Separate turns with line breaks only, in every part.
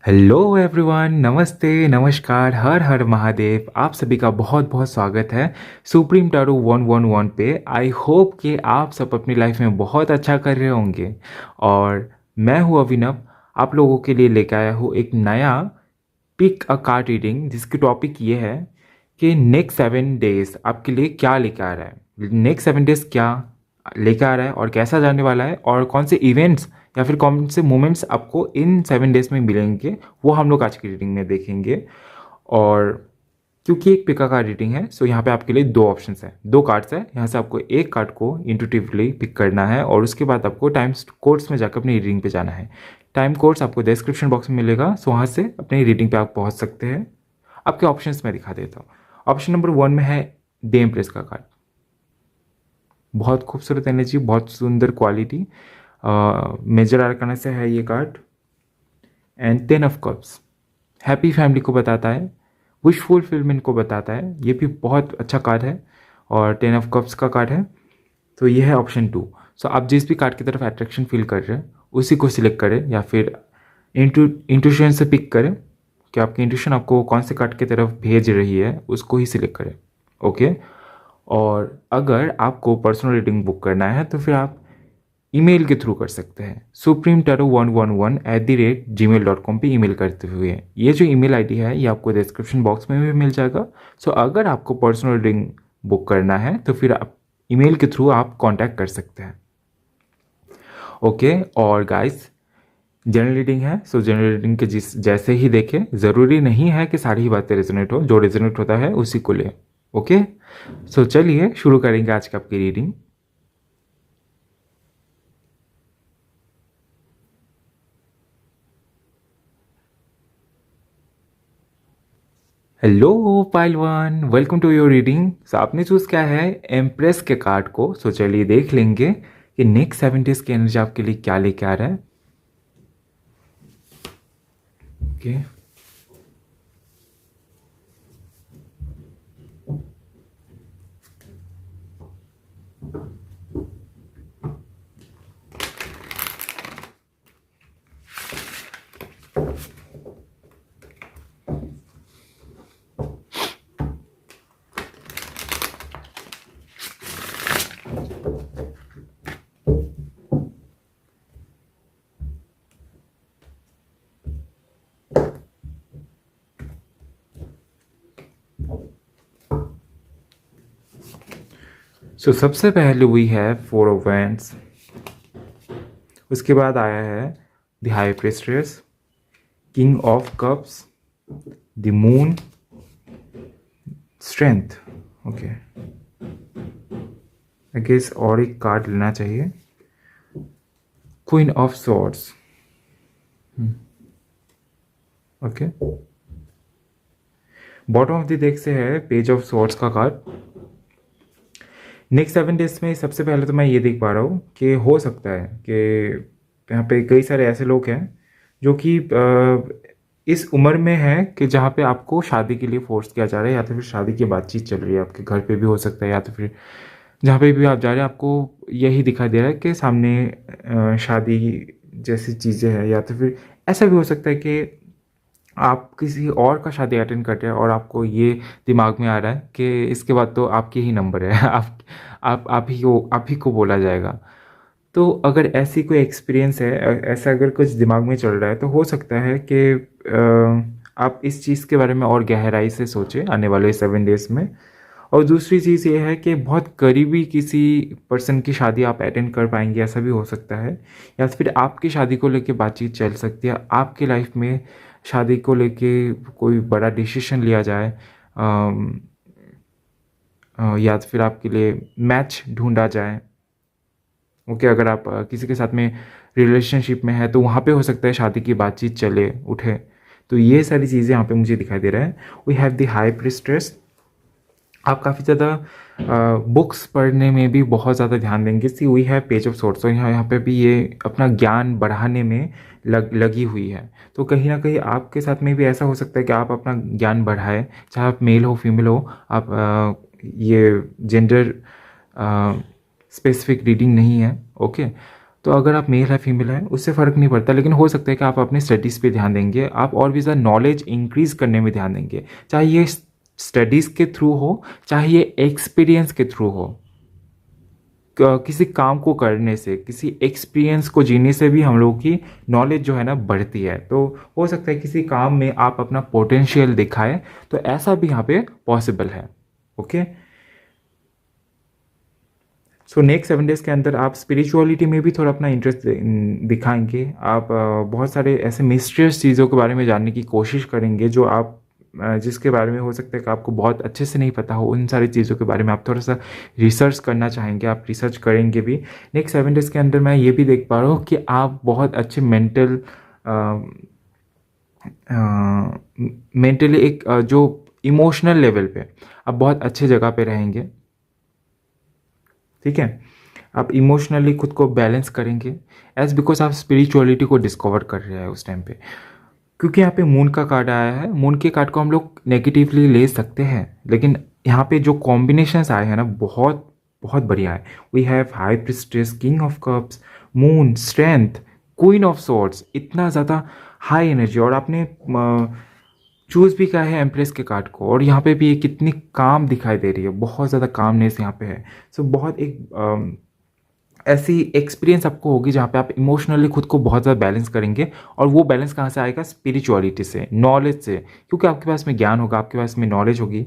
Hello everyone, नमस्ते, नमस्कार, हर हर महादेव। आप सभी का बहुत बहुत स्वागत है सुप्रीम टारो 111 पे। आई होप कि आप सब अपनी लाइफ में बहुत अच्छा कर रहे होंगे। और मैं हूँ अभिनव, आप लोगों के लिए लेकर आया हूँ एक नया पिक अ कार्ड रीडिंग, जिसकी टॉपिक ये है कि नेक्स्ट 7 डेज आपके लिए क्या लेकर आ रहा है। नेक्स्ट 7 डेज क्या लेकर आ रहा है और कैसा जाने वाला है, और कौन से इवेंट्स या फिर कौन से मोमेंट्स आपको इन 7 डेज में मिलेंगे, वो हम लोग आज की रीडिंग में देखेंगे। और क्योंकि एक पिका कार्ड रीडिंग है, सो यहाँ पे आपके लिए दो ऑप्शंस हैं, दो कार्ड्स हैं। यहाँ से आपको एक कार्ड को इंट्यूटिवली पिक करना है और उसके बाद आपको टाइम कोड्स में जाकर अपनी रीडिंग पे जाना है। टाइम कोड्स आपको डिस्क्रिप्शन बॉक्स में मिलेगा, सो वहाँ से अपनी रीडिंग पे आप पहुँच सकते हैं। आपके ऑप्शंस मैं दिखा देता हूँ। ऑप्शन नंबर 1 में है द एम्प्रेस का कार्ड। बहुत खूबसूरत एनर्जी, बहुत सुंदर क्वालिटी, मेजर आर्काना से है ये card. And 10 of cups happy family को बताता है, विश फुलफिलमेंट को बताता है। ये भी बहुत अच्छा कार्ड है और 10 ऑफ कप्स का कार्ड है। तो ये है ऑप्शन 2। सो आप जिस भी कार्ड की तरफ अट्रैक्शन फील कर रहे हैं उसी को सिलेक्ट करें, या फिर इंट्यूशन से पिक करें कि आपकी इंट्यूशन आपको कौन से कार्ड की तरफ भेज रही है, उसको ही सिलेक्ट करें। ओके। और अगर आपको पर्सनल रीडिंग बुक करना है तो फिर आप ईमेल के थ्रू कर सकते हैं, supreme111@gmail.com पे ईमेल करते हुए। ये जो ईमेल आईडी है ये आपको डिस्क्रिप्शन बॉक्स में भी मिल जाएगा। सो अगर आपको पर्सनल रीडिंग बुक करना है तो फिर आप ईमेल के थ्रू आप कांटेक्ट कर सकते हैं। ओके। और गाइस, जनरल रीडिंग है, सो जनरल रीडिंग के जिस जैसे ही देखें, ज़रूरी नहीं है कि सारी ही बातें रेजोनेट हो, जो रेजोनेट होता है उसी को ले। ओके। सो चलिए शुरू करेंगे आज की आपकी रीडिंग। हेलो पाइलवान, welcome to your reading. So आपने चूज किया है एम्प्रेस के कार्ड को। सो चलिए देख लेंगे कि नेक्स्ट 7 डेज की एनर्जी आपके लिए क्या लेके आ रहा है। ओके। सो सबसे पहले हुई है 4 ऑफ वैंड्स, उसके बाद आया है the high priestess, king of cups, the moon, strength. Okay, I guess और एक कार्ड लेना चाहिए, queen of swords. Okay. Bottom of the deck से है पेज ऑफ सॉर्ड्स का कार्ड। नेक्स्ट 7 डेज में सबसे पहले तो मैं ये देख पा रहा हूँ कि हो सकता है कि यहाँ पे कई सारे ऐसे लोग हैं जो कि इस उम्र में है कि जहाँ पे आपको शादी के लिए फोर्स किया जा रहा है, या तो फिर शादी की बातचीत चल रही है आपके घर पे भी हो सकता है, या तो फिर जहाँ पे भी आप जा रहे हैं आपको यही दिखाई दे रहा है कि सामने शादी जैसी चीज़ें हैं, या तो फिर ऐसा भी हो सकता है कि आप किसी और का शादी अटेंड कर रहे हैं और आपको ये दिमाग में आ रहा है कि इसके बाद तो आपके ही नंबर है, आप ही को बोला जाएगा। तो अगर ऐसी कोई एक्सपीरियंस है, ऐसा अगर कुछ दिमाग में चल रहा है, तो हो सकता है कि आप इस चीज़ के बारे में और गहराई से सोचें आने वाले 7 डेज में। और दूसरी चीज़ ये है कि बहुत करीबी किसी पर्सन की शादी आप अटेंड कर पाएंगे, ऐसा भी हो सकता है। या फिर आपकी शादी को लेके बातचीत चल सकती है, आपके लाइफ में शादी को लेके कोई बड़ा डिसीजन लिया जाए, या तो फिर आपके लिए मैच ढूंढा जाए। ओके। अगर आप किसी के साथ में रिलेशनशिप में है तो वहाँ पे हो सकता है शादी की बातचीत चले उठे। तो ये सारी चीज़ें यहाँ पे मुझे दिखाई दे रहा है। We have the high priestess. आप काफ़ी ज़्यादा बुक्स पढ़ने में भी बहुत ज़्यादा ध्यान देंगे। See we have page of sorts, और यहाँ पे भी ये अपना ज्ञान बढ़ाने में लगी हुई है। तो कहीं ना कहीं आपके साथ में भी ऐसा हो सकता है कि आप अपना ज्ञान बढ़ाएं, चाहे आप मेल हो फीमेल हो। आप ये जेंडर स्पेसिफिक रीडिंग नहीं है। ओके। तो अगर आप मेल है फीमेल है उससे फ़र्क नहीं पड़ता, लेकिन हो सकता है कि आप अपने स्टडीज़ पे ध्यान देंगे, आप और भी ज़्यादा नॉलेज इंक्रीज़ करने में ध्यान देंगे, चाहे ये स्टडीज़ के थ्रू हो, चाहे ये एक्सपीरियंस के थ्रू हो। किसी काम को करने से, किसी एक्सपीरियंस को जीने से भी हम लोगों की नॉलेज जो है ना बढ़ती है। तो हो सकता है किसी काम में आप अपना पोटेंशियल दिखाएं, तो ऐसा भी यहाँ पे पॉसिबल है। ओके, सो नेक्स्ट 7 डेज़ के अंदर आप स्पिरिचुअलिटी में भी थोड़ा अपना इंटरेस्ट दिखाएंगे। आप बहुत सारे ऐसे मिस्टीरियस चीज़ों के बारे में जानने की कोशिश करेंगे जो आप जिसके बारे में हो सकता है कि आपको बहुत अच्छे से नहीं पता हो। उन सारी चीज़ों के बारे में आप थोड़ा सा रिसर्च करना चाहेंगे, आप रिसर्च करेंगे भी। नेक्स्ट 7 डेज़ के अंदर मैं ये भी देख पा रहा हूँ कि आप बहुत अच्छे मेंटली एक जो इमोशनल लेवल पे आप बहुत अच्छे जगह पे रहेंगे। ठीक है, आप इमोशनली खुद को बैलेंस करेंगे एज बिकॉज आप स्पिरिचुअलिटी को डिस्कवर कर रहे हैं उस टाइम पे। क्योंकि यहाँ पे मून का कार्ड आया है, मून के कार्ड को हम लोग नेगेटिवली ले सकते हैं, लेकिन यहाँ पे जो कॉम्बिनेशंस आए हैं ना बहुत बहुत बढ़िया है। We have high priestess, king of cups, moon, strength, queen of swords, इतना ज़्यादा हाई एनर्जी। और आपने चूज़ भी किया है एम्प्रेस के कार्ड को, और यहाँ पे भी ये कितनी काम दिखाई दे रही है, बहुत ज़्यादा कामनेस यहाँ पे है। सो बहुत एक ऐसी एक्सपीरियंस आपको होगी जहाँ पे आप इमोशनली खुद को बहुत ज़्यादा बैलेंस करेंगे। और वो बैलेंस कहाँ से आएगा? स्पिरिचुअलिटी से, नॉलेज से, क्योंकि आपके पास में ज्ञान होगा, आपके पास में नॉलेज होगी।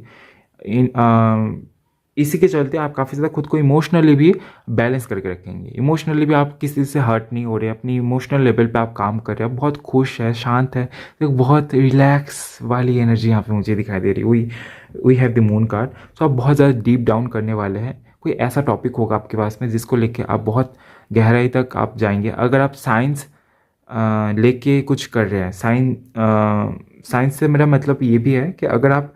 इसी के चलते आप काफ़ी ज़्यादा खुद को इमोशनली भी बैलेंस करके रखेंगे। इमोशनली भी आप किसी से हर्ट नहीं हो रहे, अपनी इमोशनल लेवल पे आप काम कर रहे हैं, बहुत खुश है, शांत है, तो बहुत रिलैक्स वाली एनर्जी यहाँ पे मुझे दिखाई दे रही है। We have the moon card. तो आप बहुत ज़्यादा डीप डाउन करने वाले हैं। कोई ऐसा टॉपिक होगा आपके पास में जिसको लेके आप बहुत गहराई तक आप जाएंगे। अगर आप साइंस लेके कुछ कर रहे हैं, साइंस से मेरा मतलब ये भी है कि अगर आप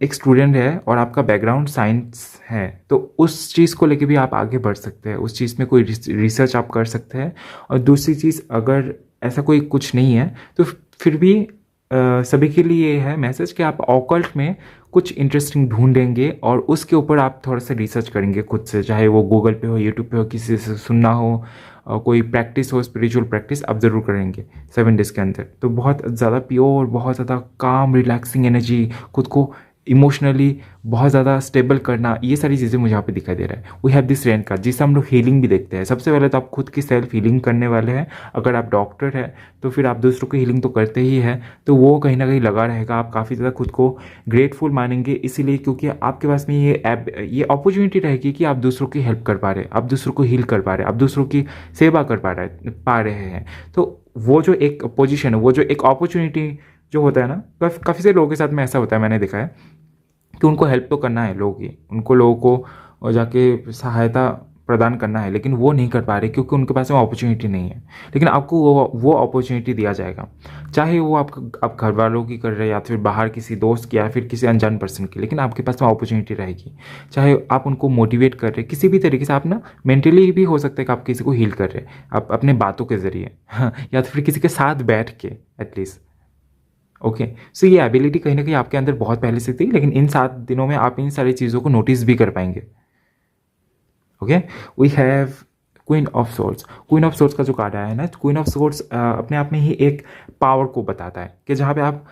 एक स्टूडेंट है और आपका बैकग्राउंड साइंस है, तो उस चीज़ को लेके भी आप आगे बढ़ सकते हैं, उस चीज़ में कोई रिसर्च आप कर सकते हैं। और दूसरी चीज़, अगर ऐसा कोई कुछ नहीं है तो फिर भी सभी के लिए ये है मैसेज कि आप ऑकल्ट में कुछ इंटरेस्टिंग ढूंढेंगे और उसके ऊपर आप थोड़ा सा रिसर्च करेंगे खुद से, चाहे वो गूगल पे हो, यूट्यूब पे हो, किसी से सुनना हो, कोई प्रैक्टिस हो, स्पिरिचुअल प्रैक्टिस आप ज़रूर करेंगे 7 डेज़ के अंदर। तो बहुत ज़्यादा प्योर, बहुत ज़्यादा काम, रिलैक्सिंग एनर्जी, खुद को इमोशनली बहुत ज़्यादा स्टेबल करना, ये सारी चीज़ें मुझे यहाँ पे दिखाई दे रहा है। We have this rain card जिससे हम लोग हीलिंग भी देखते हैं। सबसे पहले तो आप खुद की सेल्फ हीलिंग करने वाले हैं। अगर आप डॉक्टर हैं तो फिर आप दूसरों की हीलिंग तो करते ही हैं, तो वो कहीं ना कहीं लगा रहेगा। आप काफ़ी ज़्यादा खुद को ग्रेटफुल मानेंगे इसीलिए क्योंकि आपके पास में ये अपॉर्चुनिटी रहेगी कि आप दूसरों की हेल्प कर पा रहे हैं, आप दूसरों को हील कर पा रहे हैं, आप दूसरों की सेवा कर पा रहे हैं। तो वो जो एक पोजिशन है, वो जो एक अपॉर्चुनिटी जो होता है ना, काफ़ी से लोगों के साथ में ऐसा होता है, मैंने देखा है कि उनको हेल्प तो करना है लोगों की, उनको लोगों को और जाके सहायता प्रदान करना है, लेकिन वो नहीं कर पा रहे क्योंकि उनके पास में अपॉर्चुनिटी नहीं है। लेकिन आपको वो अपॉर्चुनिटी दिया जाएगा, चाहे वो आप घर वालों की कर रहे हैं या फिर बाहर किसी दोस्त की या फिर किसी अनजान पर्सन की, लेकिन आपके पास में अपॉर्चुनिटी रहेगी। चाहे आप उनको मोटिवेट कर रहे हैं किसी भी तरीके से, आप ना मेंटली भी हो सकता है कि आप किसी को हील कर रहे हैं आप अपने बातों के ज़रिए या तो फिर किसी के साथ बैठ के एटलीस्ट। ओके, सो ये एबिलिटी कहीं ना कहीं आपके अंदर बहुत पहले से थी, लेकिन इन 7 दिनों में आप इन सारी चीज़ों को नोटिस भी कर पाएंगे। Okay, we have queen of swords. Queen of swords का जो कार्ड आया है ना, क्वीन ऑफ सोर्ड्स अपने आप में ही एक पावर को बताता है कि जहाँ पे आप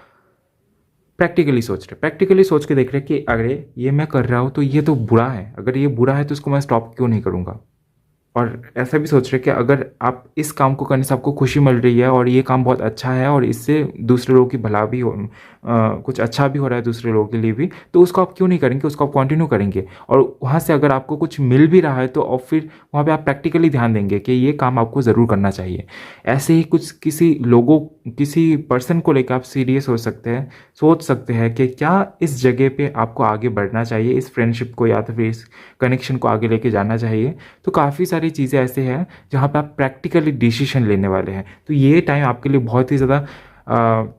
प्रैक्टिकली सोच के देख रहे हैं कि अरे ये मैं कर रहा हूँ तो ये तो बुरा है, अगर ये बुरा है तो इसको मैं स्टॉप क्यों नहीं करूँगा। और ऐसा भी सोच रहे कि अगर आप इस काम को करने से आपको खुशी मिल रही है और ये काम बहुत अच्छा है और इससे दूसरे लोगों की भला भी हो, कुछ अच्छा भी हो रहा है दूसरे लोगों के लिए भी, तो उसको आप क्यों नहीं करेंगे, उसको आप कंटिन्यू करेंगे। और वहाँ से अगर आपको कुछ मिल भी रहा है तो और फिर वहाँ पे आप प्रैक्टिकली ध्यान देंगे कि ये काम आपको ज़रूर करना चाहिए। ऐसे ही कुछ किसी पर्सन को लेकर आप सीरियस हो सकते हैं, सोच सकते हैं कि क्या इस जगह पे आपको आगे बढ़ना चाहिए, इस फ्रेंडशिप को या तो फिर इस कनेक्शन को आगे लेके जाना चाहिए। तो काफ़ी सारी चीज़ें ऐसे हैं जहाँ पे आप प्रैक्टिकली डिसीजन लेने वाले हैं। तो ये टाइम आपके लिए बहुत ही ज़्यादा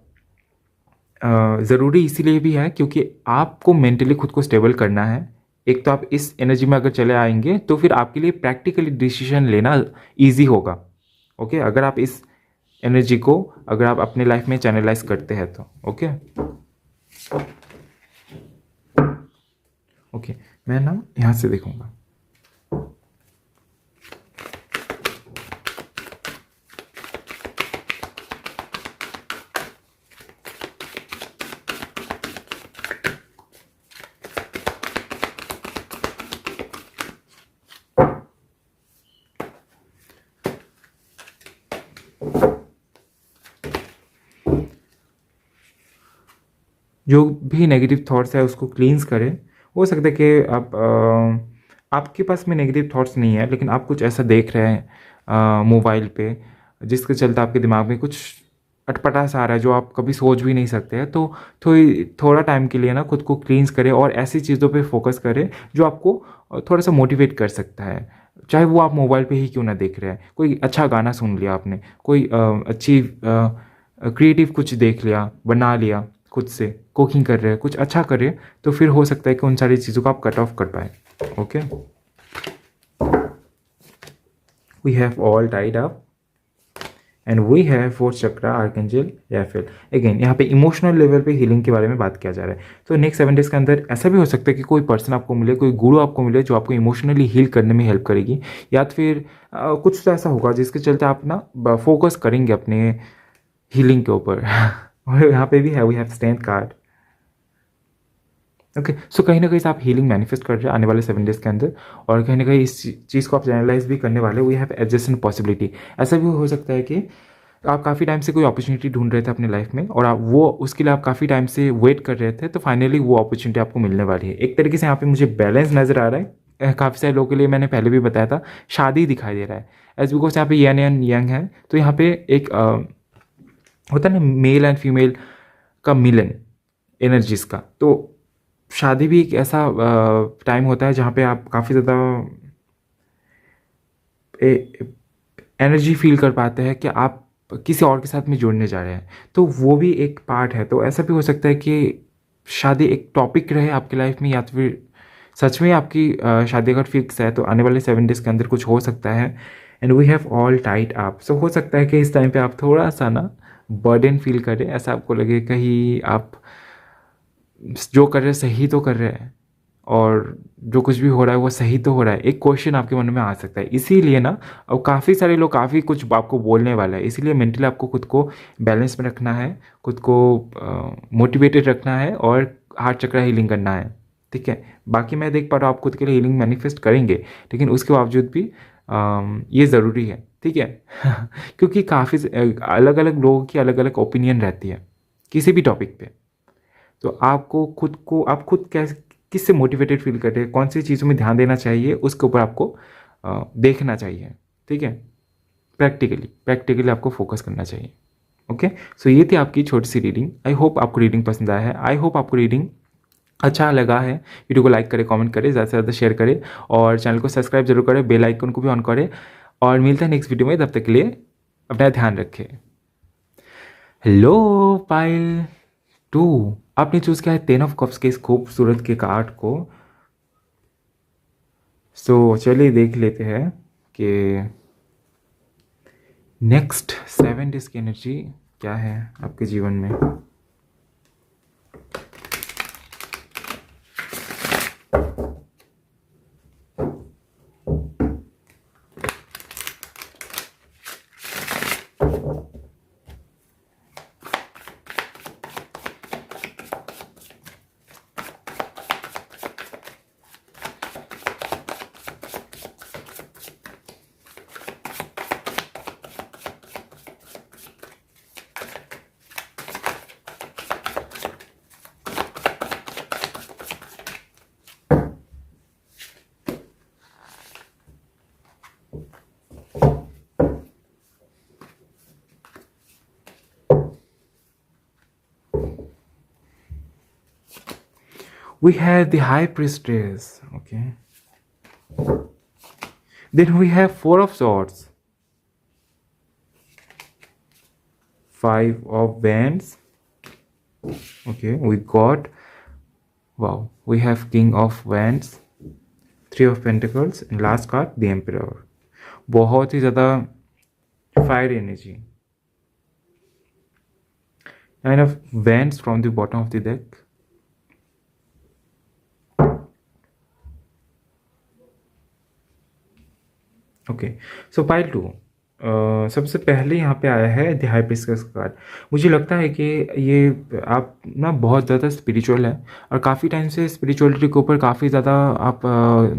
ज़रूरी इसीलिए भी है क्योंकि आपको मेंटली खुद को स्टेबल करना है। एक तो आप इस एनर्जी में अगर चले आएंगे तो फिर आपके लिए प्रैक्टिकली डिसीजन लेना ईजी होगा। ओके, अगर आप इस एनर्जी को अगर आप अपने लाइफ में चैनलाइज करते हैं तो ओके। ओके, मैं ना यहाँ से देखूँगा। जो भी नेगेटिव थॉट्स है उसको क्लींस करें। हो सकता है कि आप आपके पास में नेगेटिव थॉट्स नहीं है, लेकिन आप कुछ ऐसा देख रहे हैं मोबाइल पे जिसके चलते आपके दिमाग में कुछ अटपटा सा आ रहा है जो आप कभी सोच भी नहीं सकते हैं। तो थोड़ा टाइम के लिए ना खुद को क्लींस करें और ऐसी चीज़ों पे फोकस करें जो आपको थोड़ा सा मोटिवेट कर सकता है। चाहे वो आप मोबाइल पे ही क्यों ना देख रहे हैं, कोई अच्छा गाना सुन लिया आपने, कोई अच्छी क्रिएटिव कुछ देख लिया, बना लिया, खुद से कुकिंग कर रहे हैं, कुछ अच्छा कर रहे हैं, तो फिर हो सकता है कि उन सारी चीज़ों को आप कट ऑफ कर पाए। Okay, we have all tied up and we have fourth chakra archangel Raphael. Again यहाँ पे इमोशनल लेवल पे हीलिंग के बारे में बात किया जा रहा है। तो नेक्स्ट 7 डेज के अंदर ऐसा भी हो सकता है कि कोई पर्सन आपको मिले, कोई गुरु आपको मिले जो आपको इमोशनली हील करने में हेल्प करेगी, या फिर कुछ तो ऐसा होगा जिसके चलते आप ना फोकस करेंगे अपने हीलिंग के ऊपर। और यहाँ पे भी है we have strength card. Okay, so कहीं ना कहीं से आप हीलिंग मैनिफेस्ट कर रहे हैं आने वाले 7 डेज के अंदर, और कहीं ना कहीं इस चीज़ को आप जनरलाइज भी करने वाले। We have adjustment possibility. ऐसा भी हो सकता है कि आप काफ़ी टाइम से कोई अपॉर्चुनिटी ढूंढ रहे थे अपने लाइफ में, और आप वो उसके लिए आप काफ़ी टाइम से वेट कर रहे थे, तो फाइनली वो अपॉर्चुनिटी आपको मिलने वाली है। एक तरीके से यहाँ पे मुझे बैलेंस नज़र आ रहा है। काफ़ी सारे लोगों के लिए मैंने पहले भी बताया था, शादी दिखाई दे रहा है एज बिकॉज यहाँ पे यन एंड यंग है। तो यहाँ पे एक होता है ना मेल एंड फीमेल का मिलन एनर्जीज का। तो शादी भी एक ऐसा टाइम होता है जहाँ पे आप काफ़ी ज़्यादा एनर्जी फील कर पाते हैं कि आप किसी और के साथ में जुड़ने जा रहे हैं। तो वो भी एक पार्ट है। तो ऐसा भी हो सकता है कि शादी एक टॉपिक रहे आपकी लाइफ में, या तो फिर सच में आपकी शादी अगर फिक्स है तो आने वाले 7 डेज़ के अंदर कुछ हो सकता है। And we have all tied up. So हो सकता है कि इस टाइम पे आप थोड़ा सा ना बर्डन फील करें, ऐसा आपको लगे कहीं आप जो कर रहे हैं सही तो कर रहे हैं, और जो कुछ भी हो रहा है वो सही तो हो रहा है। एक क्वेश्चन आपके मन में आ सकता है। इसीलिए ना अब काफ़ी सारे लोग काफ़ी कुछ आपको बोलने वाला है, इसीलिए मेंटली आपको खुद को बैलेंस में रखना है, खुद को मोटिवेटेड रखना है, और हार्ट चक्र हीलिंग करना है। ठीक है, बाकी मैं देख पा रहा हूँ आप खुद के लिए हीलिंग मैनिफेस्ट करेंगे, लेकिन उसके बावजूद भी ये ज़रूरी है। ठीक है। क्योंकि काफ़ी अलग अलग लोगों की अलग अलग ओपिनियन रहती है किसी भी टॉपिक पे। तो आपको खुद को आप खुद कैसे किससे मोटिवेटेड फील कर रहे हैं, कौन सी चीज़ों में ध्यान देना चाहिए, उसके ऊपर आपको देखना चाहिए। ठीक है, प्रैक्टिकली प्रैक्टिकली आपको फोकस करना चाहिए। ओके, सो ये थी आपकी छोटी सी रीडिंग। आई होप आपको रीडिंग पसंद आया है, आई होप आपको रीडिंग अच्छा लगा है। वीडियो को लाइक करें, कमेंट करें, ज़्यादा से ज़्यादा शेयर करें, और चैनल को सब्सक्राइब जरूर करें, बेल आइकन को भी ऑन करें। और मिलता है नेक्स्ट वीडियो में, तब तक के लिए अपना ध्यान रखें। हेलो पाइल 2, आपने चूज़ किया है 10 ऑफ कप्स के इस खूबसूरत के कार्ड को। सो चलिए देख लेते हैं कि नेक्स्ट 7 डेज की एनर्जी क्या है आपके जीवन में। We have the High Priestess. Okay. Then we have Four of Swords, Five of Wands. Okay, we got, wow, we have King of Wands, Three of Pentacles, and last card the Emperor. बहुत ही ज़्यादा fire energy. Nine of Wands from the bottom of the deck. Okay, so pile 2, सबसे पहले यहाँ पे आया है the hibiscus card. मुझे लगता है कि ये आप ना बहुत ज़्यादा स्पिरिचुअल है और काफ़ी टाइम से स्पिरिचुअलिटी के ऊपर काफ़ी ज़्यादा आप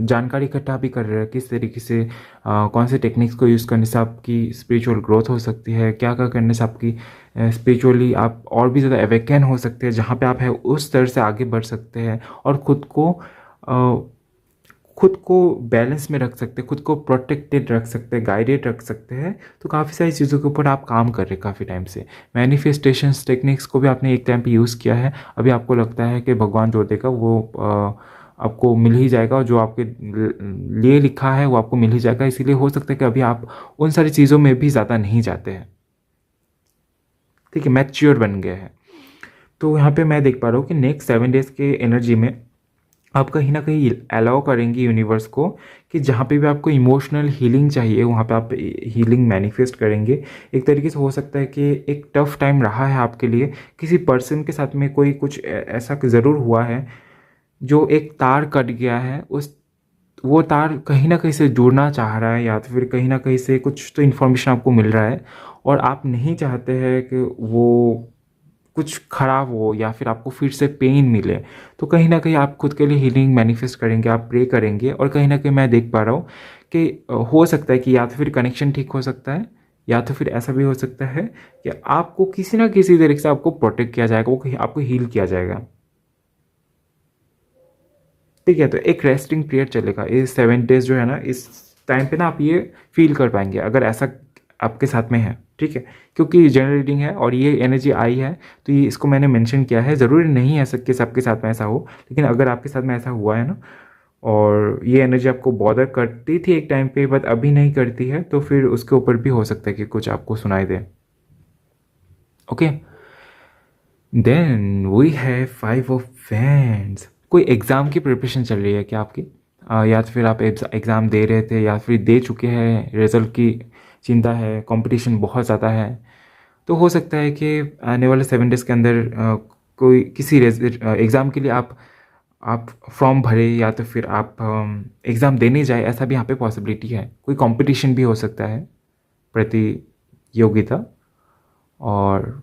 जानकारी इकट्ठा भी कर रहे हैं, किस तरीके से कौन से टेक्निक्स को यूज़ करने से आपकी स्पिरिचुअल ग्रोथ हो सकती है, क्या क्या करने से आपकी स्पिरिचुअली आप और भी ज़्यादा अवेकन हो सकते हैं, जहाँ पे आप है उस तरह से आगे बढ़ सकते हैं और खुद को बैलेंस में रख सकते हैं, खुद को प्रोटेक्टेड रख सकते हैं, गाइडेड रख सकते हैं। तो काफ़ी सारी चीज़ों के ऊपर आप काम कर रहे हैं काफ़ी टाइम से। मैनिफेस्टेशंस टेक्निक्स को भी आपने एक टाइम पे यूज़ किया है, अभी आपको लगता है कि भगवान जो देगा वो आपको मिल ही जाएगा और जो आपके लिए लिखा है वो आपको मिल ही जाएगा। इसीलिए हो सकता है कि अभी आप उन सारी चीज़ों में भी ज़्यादा नहीं जाते हैं, ठीक है, मैच्योर बन गए हैं। तो यहाँ पे मैं देख पा रहा हूँ कि नेक्स्ट 7 डेज़ के एनर्जी में आप कहीं ना कहीं अलाउ करेंगे यूनिवर्स को कि जहाँ पे भी आपको इमोशनल हीलिंग चाहिए वहाँ पे आप हीलिंग मैनिफेस्ट करेंगे। एक तरीके से हो सकता है कि एक टफ टाइम रहा है आपके लिए, किसी पर्सन के साथ में कोई कुछ ऐसा ज़रूर हुआ है जो एक तार कट गया है, उस वो तार कहीं ना कहीं से जुड़ना चाह रहा है या तो फिर कहीं ना कहीं से कुछ तो इन्फॉर्मेशन आपको मिल रहा है और आप नहीं चाहते हैं कि वो कुछ खराब हो या फिर आपको फिर से पेन मिले। तो कहीं ना कहीं आप खुद के लिए हीलिंग मैनिफेस्ट करेंगे, आप प्रे करेंगे और कहीं ना कहीं मैं देख पा रहा हूँ कि हो सकता है कि या तो फिर कनेक्शन ठीक हो सकता है या तो फिर ऐसा भी हो सकता है कि आपको किसी ना किसी तरीके से आपको प्रोटेक्ट किया जाएगा, वो आपको हील किया जाएगा, ठीक है। तो एक रेस्टिंग पीरियड चलेगा ये 7 डेज जो है ना, इस टाइम पे ना आप ये फील कर पाएंगे अगर ऐसा आपके साथ में है, ठीक है। क्योंकि जनरल रीडिंग है और ये एनर्जी आई है तो ये इसको मैंने मेंशन किया है। ज़रूरी नहीं है सबके सबके साथ में ऐसा हो, लेकिन अगर आपके साथ में ऐसा हुआ है ना और ये एनर्जी आपको बॉदर करती थी एक टाइम पे बट अभी नहीं करती है, तो फिर उसके ऊपर भी हो सकता है कि कुछ आपको सुनाई दे। Okay, then we have 5 of wands. कोई एग्ज़ाम की प्रिपरेशन चल रही है क्या आपकी? या तो फिर आप एग्ज़ाम दे रहे थे या फिर दे चुके हैं, रिज़ल्ट की चिंता है, कंपटीशन बहुत ज़्यादा है। तो हो सकता है कि आने वाले 7 डेज़ के अंदर कोई किसी एग्ज़ाम के लिए आप फॉर्म भरे या तो फिर आप एग्ज़ाम देने जाए, ऐसा भी यहाँ पे पॉसिबिलिटी है। कोई कंपटीशन भी हो सकता है, प्रतियोगिता। और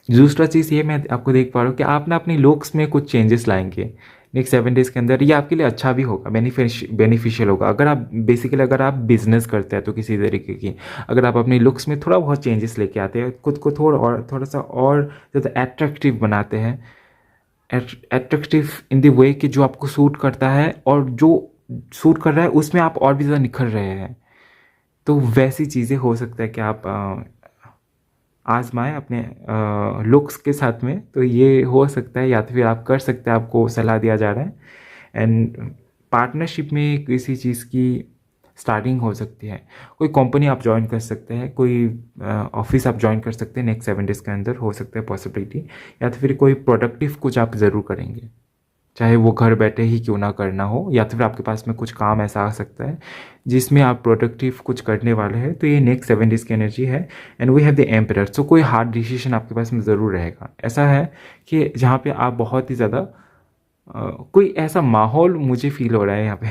दूसरा चीज़ ये मैं आपको देख पा रहा हूँ कि आप ना अपनी लुक्स में कुछ चेंजेस लाएंगे नेक्स्ट 7 डेज़ के अंदर। ये आपके लिए अच्छा भी होगा, बेनिफिशियल होगा। अगर आप बेसिकली अगर आप बिजनेस करते हैं तो किसी तरीके की, अगर आप अपनी लुक्स में थोड़ा बहुत चेंजेस लेके आते हैं, खुद को थोड़ा सा और ज़्यादा एट्रैक्टिव बनाते हैं, एट्रैक्टिव इन द वे कि जो आपको सूट करता है और जो सूट कर रहा है उसमें आप और भी ज़्यादा निखर रहे हैं, तो वैसी चीज़ें हो सकता है कि आप आजमाएं अपने लुक्स के साथ में। तो ये हो सकता है या तो फिर आप कर सकते हैं, आपको सलाह दिया जा रहा है। एंड पार्टनरशिप में किसी चीज़ की स्टार्टिंग हो सकती है, कोई कंपनी आप ज्वाइन कर सकते हैं, कोई ऑफिस आप ज्वाइन कर सकते हैं नेक्स्ट 7 डेज़ के अंदर, हो सकता है पॉसिबिलिटी। या तो फिर कोई प्रोडक्टिव कुछ आप ज़रूर करेंगे, चाहे वो घर बैठे ही क्यों ना करना हो, या तो फिर आपके पास में कुछ काम ऐसा आ सकता है जिसमें आप प्रोडक्टिव कुछ करने वाले हैं। तो ये नेक्स्ट 7 डेज़ की एनर्जी है। And we have the emperor. So कोई हार्ड डिसीजन आपके पास में ज़रूर रहेगा। ऐसा है कि जहाँ पे आप बहुत ही ज़्यादा कोई ऐसा माहौल मुझे फील हो रहा है यहाँ पे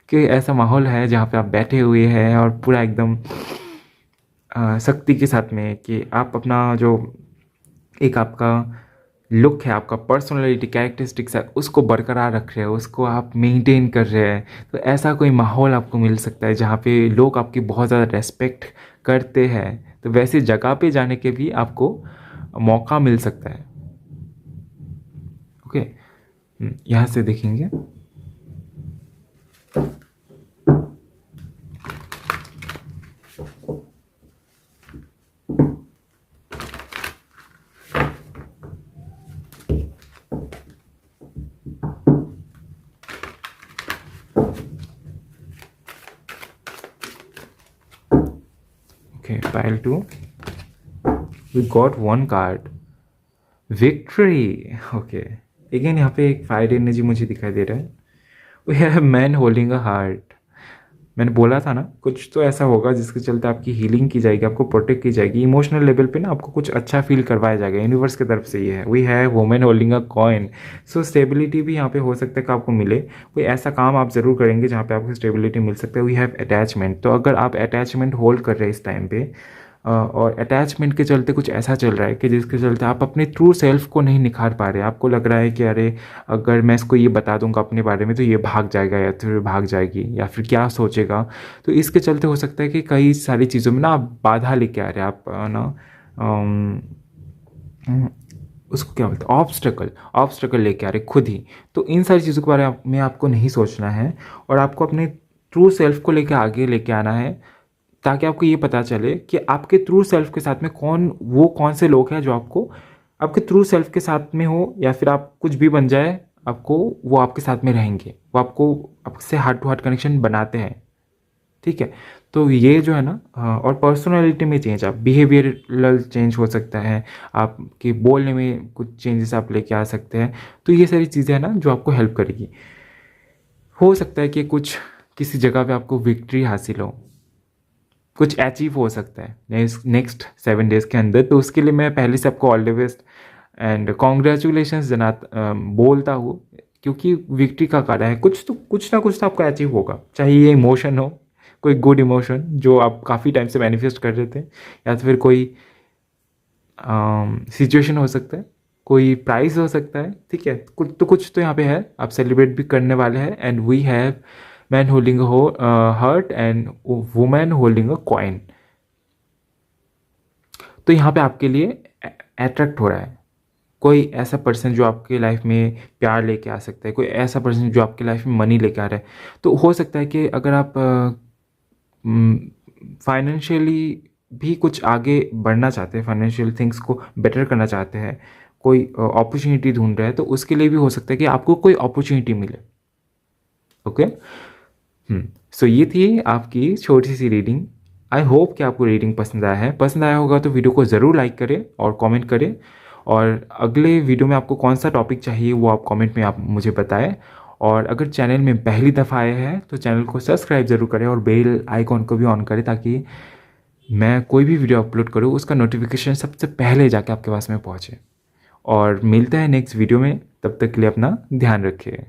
कि ऐसा माहौल है जहाँ पे आप बैठे हुए हैं और पूरा एकदम शक्ति के साथ में कि आप अपना जो एक आपका लुक है, आपका पर्सनालिटी कैरेक्टरिस्टिक्स है, उसको बरकरार रख रहे हो, उसको आप मेंटेन कर रहे हैं। तो ऐसा कोई माहौल आपको मिल सकता है जहाँ पे लोग आपकी बहुत ज़्यादा रेस्पेक्ट करते हैं। तो वैसी जगह पे जाने के भी आपको मौका मिल सकता है। ओके, यहाँ से देखेंगे। Okay, pile 2. We got one card. Victory. Okay. यहाँ पे एक फायर एनर्जी मुझे दिखाई दे रहा है। We have a man holding a heart. मैंने बोला था ना, कुछ तो ऐसा होगा जिसके चलते आपकी हीलिंग की जाएगी, आपको प्रोटेक्ट की जाएगी, इमोशनल लेवल पे ना आपको कुछ अच्छा फील करवाया जाएगा यूनिवर्स की तरफ से। ये है, we have women holding a coin. So stability भी यहाँ पे हो सकता है कि आपको मिले। कोई ऐसा काम आप ज़रूर करेंगे जहाँ पे आपको स्टेबिलिटी मिल सकता है। We have attachment. तो अगर आप अटैचमेंट होल्ड कर रहे हैं इस टाइम पे, और अटैचमेंट के चलते कुछ ऐसा चल रहा है कि जिसके चलते आप अपने ट्रू सेल्फ को नहीं निखार पा रहे, आपको लग रहा है कि अरे अगर मैं इसको ये बता दूंगा अपने बारे में तो ये भाग जाएगा या फिर भाग जाएगी या फिर क्या सोचेगा। तो इसके चलते हो सकता है कि कई सारी चीज़ों में ना आप बाधा लेके आ रहे हैं, आप ना उसको क्या बोलते हैं, ऑब्स्टकल लेके आ रहे खुद ही। तो इन सारी चीज़ों के बारे में आपको नहीं सोचना है और आपको अपने ट्रू सेल्फ को लेके आगे लेके आना है, ताकि आपको ये पता चले कि आपके ट्रू सेल्फ के साथ में कौन से लोग हैं जो आपको आपके ट्रू सेल्फ के साथ में हो, या फिर आप कुछ भी बन जाए आपको वो आपके साथ में रहेंगे, वो आपको आपसे हार्ट टू हार्ट कनेक्शन बनाते हैं। ठीक है, तो ये जो है ना, और पर्सनालिटी में चेंज, आप बिहेवियरल चेंज हो सकता है, आपके बोलने में कुछ चेंजेस आप लेके आ सकते हैं। तो ये सारी चीज़ें हैं ना जो आपको हेल्प करेगी। हो सकता है कि कुछ किसी जगह पे आपको विक्ट्री हासिल हो, कुछ अचीव हो सकता है नेक्स्ट 7 डेज़ के अंदर। तो उसके लिए मैं पहले से आपको all the best and congratulations बोलता हूँ, क्योंकि विक्ट्री का कार्ड है। कुछ ना कुछ तो आपका अचीव होगा, चाहे ये इमोशन हो, कोई गुड इमोशन जो आप काफ़ी टाइम से मैनिफेस्ट कर रहे थे, या तो फिर कोई सिचुएशन हो सकता है, कोई प्राइज़ हो सकता है। ठीक है, कुछ तो यहाँ पे है, आप सेलिब्रेट भी करने वाले हैं। And we have man holding heart and women holding a coin. तो यहाँ पे आपके लिए अट्रैक्ट हो रहा है कोई ऐसा पर्सन जो आपके लाइफ में प्यार लेके आ सकता है, कोई ऐसा पर्सन जो आपके लाइफ में मनी लेके आ रहा है। तो हो सकता है कि अगर आप फाइनेंशियली भी कुछ आगे बढ़ना चाहते हैं, फाइनेंशियल थिंग्स को बेटर करना चाहते हैं, कोई अपॉर्चुनिटी ढूंढ रहे हैं, तो उसके लिए भी हो सकता है कि आपको कोई अपॉर्चुनिटी मिले। ओके, सो ये थी आपकी छोटी सी रीडिंग। आई होप कि आपको रीडिंग पसंद आया है। पसंद आया होगा तो वीडियो को ज़रूर लाइक करें और कमेंट करें, और अगले वीडियो में आपको कौन सा टॉपिक चाहिए वो आप कमेंट में आप मुझे बताएं। और अगर चैनल में पहली दफ़ा आए हैं तो चैनल को सब्सक्राइब ज़रूर करें और बेल आइकॉन को भी ऑन करें, ताकि मैं कोई भी वीडियो अपलोड करूँ उसका नोटिफिकेशन सबसे पहले जाके आपके पास में पहुँचे। और मिलते हैं नेक्स्ट वीडियो में, तब तक के लिए अपना ध्यान रखिए।